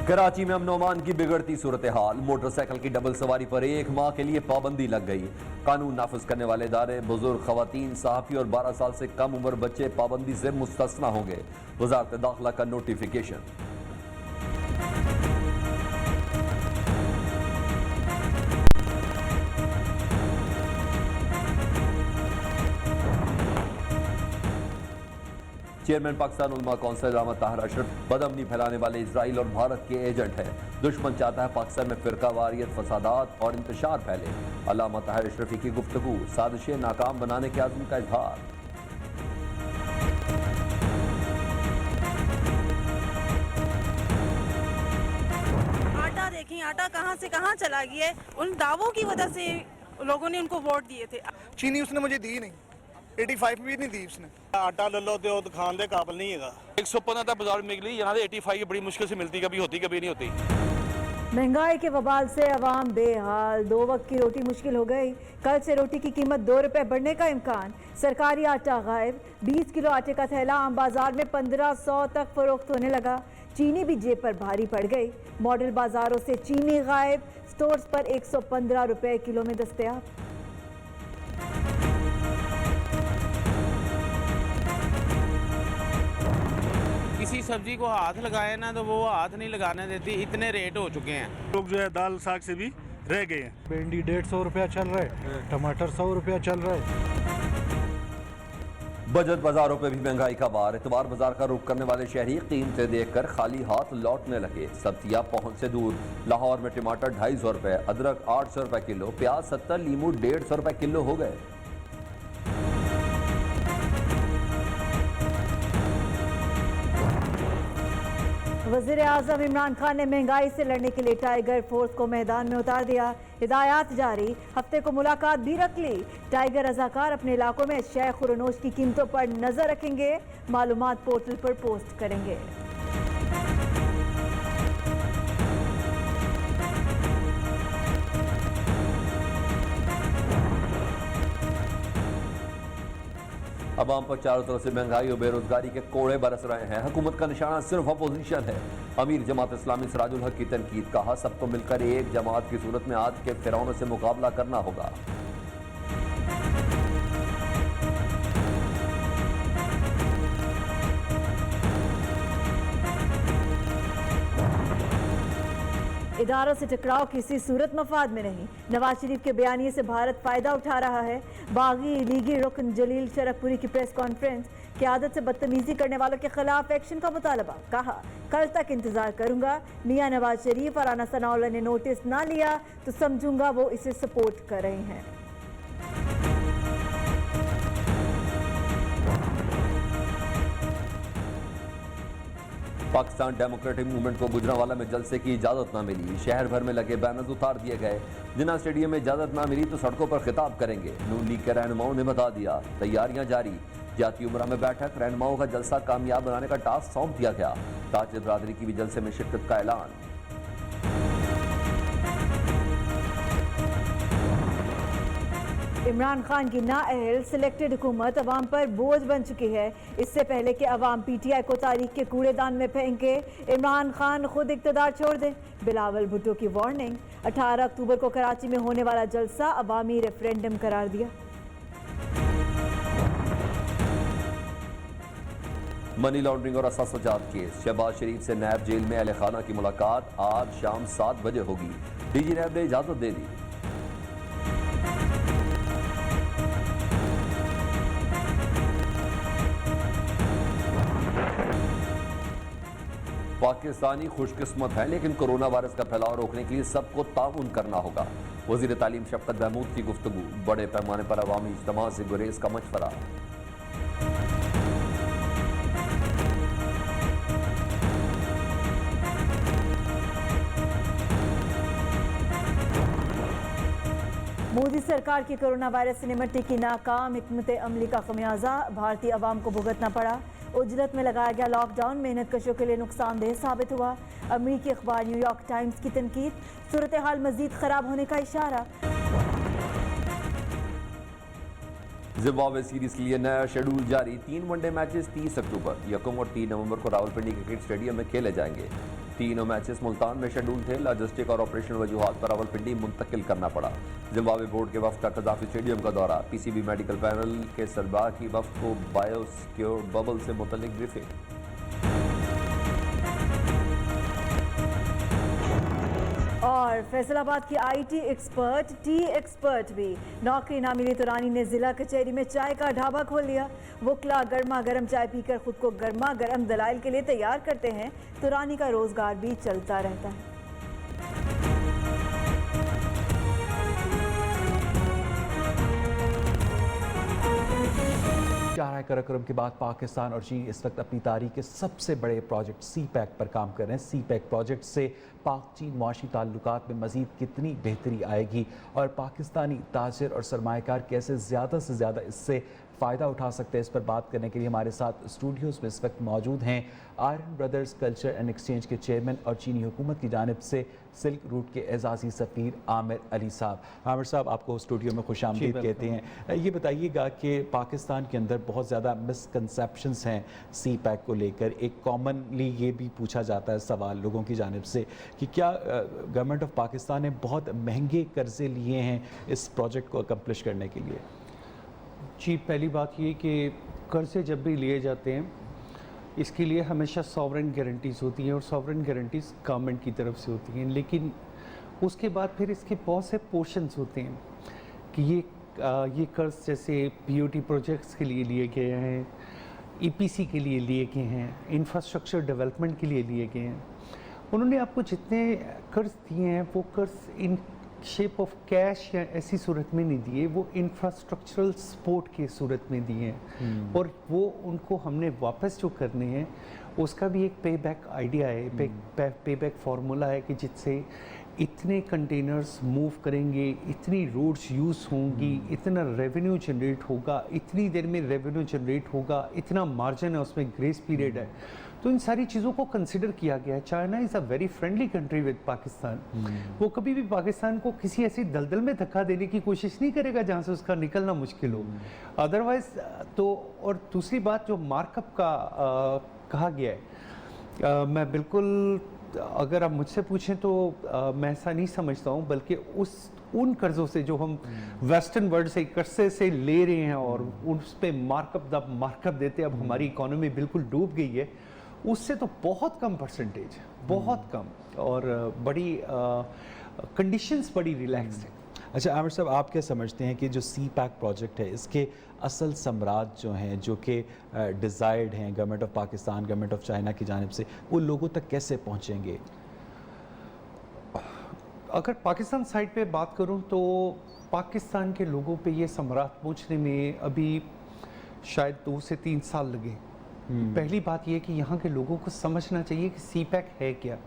कराची में अमन अमान की बिगड़ती सूरत हाल। मोटरसाइकिल की डबल सवारी पर 1 माह के लिए पाबंदी लग गई। कानून नाफिज करने वाले इदारे, बुजुर्ग, खवातीन, सहाफी और 12 साल से कम उम्र बच्चे पाबंदी से मुस्तस्ना होंगे। वजारत दाखिला का नोटिफिकेशन। चेयरमैन पाकिस्तान उलमा कौंसिल अल्लामा ताहिर अशरफ बदअमनी फैलाने वाले इजराइल और भारत के एजेंट हैं। दुश्मन चाहता है पाकिस्तान में फिरका वारियत, फसादात और इंतशार फैले। अल्लामा ताहिर अशरफी की गुफ्तगू, साजिशें नाकाम बनाने के आज़म का इजहार। आटा देखें, आटा कहाँ से कहाँ चला गया है। उन दावों की वजह से लोगों ने उनको वोट दिए थे। चीनी उसने मुझे दी नहीं, 85 भी नहीं दी उसने। आटा ले लो तो खान दे काबिल नहीं है। 115 तक बाजार में निकली, यहाँ से 85 बड़ी मुश्किल से मिलती, कभी होती कभी नहीं होती। महंगाई के वबाल से अवाम बेहाल, 2 वक्त की रोटी मुश्किल हो गई। कल से रोटी की कीमत 2 रुपए बढ़ने का इम्कान। सरकारी आटा गायब। 20 किलो आटे का थैला आम बाजार में 1500 तक फरोख्त होने लगा। चीनी भी जेब पर भारी पड़ गई। मॉडल बाजारों से चीनी गायब। स्टोर्स पर 115 रुपए किलो में दस्तयाब। किसी सब्जी को हाथ लगाए ना तो वो हाथ नहीं लगाने देती, इतने रेट हो चुके हैं। लोग जो है दाल साग से भी रह गए हैं। भिंडी 150 रुपया चल रहा है, टमाटर 100 रुपया चल रहा है। बजट बाजारों पे भी महंगाई का वार। इतवार बाजार का रुख करने वाले शहरी कीमतें देखकर खाली हाथ लौटने लगे। सब्जियां पहुंच से दूर। लाहौर में टमाटर 250 रुपए, अदरक 800 रुपए किलो, प्याज 70, लीमू 150 रुपए किलो हो गए। वज़ीर आज़म इमरान खान ने महंगाई से लड़ने के लिए टाइगर फोर्स को मैदान में उतार दिया। हिदायत जारी, हफ्ते को मुलाकात भी रख ली। टाइगर रजाकार अपने इलाकों में शय खुरनोश की कीमतों पर नजर रखेंगे। मालूमात पोर्टल पर पोस्ट करेंगे। अवाम पर चारों तरफ से महंगाई और बेरोजगारी के कोड़े बरस रहे हैं। हुकूमत का निशाना सिर्फ अपोजिशन है। अमीर जमात इस्लामी सिराजुल हक की तनकीद, कहा सबको मिलकर एक जमात की सूरत में आज के फिरौनों से मुकाबला करना होगा। इदारों से टकराव किसी सूरत मफाद में नहीं। नवाज शरीफ के बयानिए से भारत फायदा उठा रहा है। बागी लीगी रुकन जलील शरकपुरी की प्रेस कॉन्फ्रेंस, क़यादत से बदतमीजी करने वालों के खिलाफ एक्शन का मुतालबा। कहा कल तक इंतजार करूंगा। मियां नवाज शरीफ और राना सनाउल्लाह ने नोटिस ना लिया तो समझूंगा वो इसे सपोर्ट कर रहे हैं। पाकिस्तान डेमोक्रेटिक मूवमेंट को गुजरांवाला में जलसे की इजाजत ना मिली। शहर भर में लगे बैनर्स उतार दिए गए। जिन्ना स्टेडियम में इजाजत ना मिली तो सड़कों पर खिताब करेंगे। नून लीग के रहनुमाओं ने बता दिया, तैयारियां जारी। जाती उमरा में बैठक, रहनुमाओं का जलसा कामयाब बनाने का टास्क सौंप दिया गया। ताजिर बरादरी की भी जलसे में शिरकत का ऐलान। इमरान खान की नाअहल सिलेक्टेड हुकूमत अवाम पर बोझ बन चुकी है। इससे पहले कि अवाम PTI को तारीख के कूड़ेदान में फेंके, इमरान खान खुद इक़्तिदार छोड़ दें। बिलावल भुट्टो की वार्निंग। 18 अक्टूबर को कराची में होने वाला जलसा अवामी रेफरेंडम करार दिया। मनी लॉन्ड्रिंग और असासजात केस, शहबाज शरीफ से नैब जेल में अहले खाना की मुलाकात आज शाम 7 बजे होगी। DG नैब ने इजाजत दे दी। पाकिस्तानी खुशकिस्मत है, लेकिन कोरोना वायरस का फैलाव रोकने के लिए सबको ताउन करना होगा। वज़ीर तालीम शफ़क़त महमूद की गुफ्तगू। बड़े पैमाने पर अवामी इज्तिमा से गुरेज का मशवरा। मोदी सरकार की कोरोना वायरस से निपटने की नाकाम हिकमत अमली का खमियाजा भारतीय अवाम को भुगतना पड़ा। उजरत में लगाया गया लॉकडाउन मेहनत कशों के लिए नुकसानदेह साबित हुआ। अमरीकी अखबार न्यूयॉर्क टाइम्स की तनकीद, सूरत हाल मजीद खराब होने का इशारा। जिम्बाब्वे सीरीज के लिए नया शेड्यूल जारी। 3 वनडे मैचेस 30 अक्टूबर, 1 और 3 नवंबर को रावलपिंडी क्रिकेट स्टेडियम में खेले जाएंगे। तीनों मैचेस मुल्तान में शेड्यूल थे। लॉजिस्टिक और ऑपरेशन वजूहात पर रावलपिंडी मुंतकिल करना पड़ा। जिम्बाब्वे बोर्ड के वफ्द का कज़ाफी स्टेडियम का दौरा। पीसीबी मेडिकल पैनल के सरबराह की वफ्द को बायोसिक्योर बबल से मुतल्लिक ब्रीफिंग। और फैसलाबाद की आईटी एक्सपर्ट टी एक्सपर्ट भी नौकरी ना मिली तो रानी ने जिला कचहरी में चाय का ढाबा खोल लिया। वकला गर्मा गर्म चाय पीकर खुद को गर्मा गर्म दलाइल के लिए तैयार करते हैं तो रानी का रोजगार भी चलता रहता है। कराक्रम के बाद पाकिस्तान और चीन इस वक्त अपनी तारीख के सबसे बड़े प्रोजेक्ट सी पैक पर काम कर रहे हैं। सी पैक प्रोजेक्ट से पाक चीन मुआशी ताल्लुकात में मज़ीद कितनी बेहतरी आएगी और पाकिस्तानी ताजिर और सरमायाकार कैसे ज़्यादा से ज़्यादा इससे फ़ायदा उठा सकते हैं, इस पर बात करने के लिए हमारे साथ स्टूडियोज़ में इस वक्त मौजूद हैं iron brothers culture and exchange के चेयरमैन और चीनी हुकूमत की जानिब से सिल्क रूट के एजाज़ी सफ़ीर आमिर अली साहब। आमिर साहब, आपको स्टूडियो में खुशामदीद कहते हैं। ये बताइएगा कि पाकिस्तान के अंदर बहुत ज़्यादा मिसकंसेप्शंस हैं सी पैक को लेकर। एक कॉमनली ये भी पूछा जाता है सवाल लोगों की जानिब से कि क्या गवर्नमेंट ऑफ पाकिस्तान ने बहुत महंगे कर्जे लिए हैं इस प्रोजेक्ट को अकम्प्लिश करने के लिए? जी, पहली बात ये कि कर्ज़े जब भी लिए जाते हैं इसके लिए हमेशा सॉवरेन गारंटीज़ होती हैं और सॉवरेन गारंटीज़ गवर्नमेंट की तरफ से होती हैं, लेकिन उसके बाद फिर इसके बहुत से पोर्शंस होते हैं कि ये कर्ज़ जैसे बीओटी प्रोजेक्ट्स के लिए लिए गए हैं, ईपीसी के लिए लिए गए हैं, इंफ्रास्ट्रक्चर डेवलपमेंट के लिए लिए गए हैं। उन्होंने आपको जितने कर्ज़ दिए हैं वो कर्ज़ इन शेप ऑफ कैश या ऐसी सूरत में नहीं दिए, वो इंफ्रास्ट्रक्चरल सपोर्ट की सूरत में दिए हैं और वो उनको हमने वापस जो करने हैं उसका भी एक पे बैक आइडिया है, पे बैक फार्मूला है कि जिससे इतने कंटेनर्स मूव करेंगे, इतनी रोड्स यूज़ होंगी, इतना रेवेन्यू जनरेट होगा, इतनी देर में रेवेन्यू जनरेट होगा, इतना मार्जिन है, उसमें ग्रेस पीरियड है। तो इन सारी चीज़ों को कंसिडर किया गया है। China is a very friendly country with Pakistan. वो कभी भी पाकिस्तान को किसी ऐसी दलदल में धक्का देने की कोशिश नहीं करेगा जहाँ से उसका निकलना मुश्किल हो। अदरवाइज तो, और दूसरी बात जो मार्कअप का कहा गया है, मैं बिल्कुल, अगर आप मुझसे पूछें तो मैं ऐसा नहीं समझता हूँ, बल्कि उन कर्ज़ों से जो हम वेस्टर्न वर्ल्ड से कर्जे से ले रहे हैं और उस पर मार्कअप देते, अब हमारी इकोनॉमी बिल्कुल डूब गई है, उससे तो बहुत कम परसेंटेज, बहुत कम, और बड़ी कंडीशंस बड़ी रिलैक्स्ड है। अच्छा आमिर साहब, आप क्या समझते हैं कि जो सी पैक प्रोजेक्ट है इसके असल सम्राट जो हैं, जो कि डिज़ायर्ड हैं government of Pakistan, government of China की जानिब से, वो लोगों तक कैसे पहुंचेंगे? अगर पाकिस्तान साइड पे बात करूं तो पाकिस्तान के लोगों पे ये सम्राट पहुंचने में अभी शायद 2 से 3 साल लगे। पहली बात ये कि यहाँ के लोगों को समझना चाहिए कि सी पैक है क्या।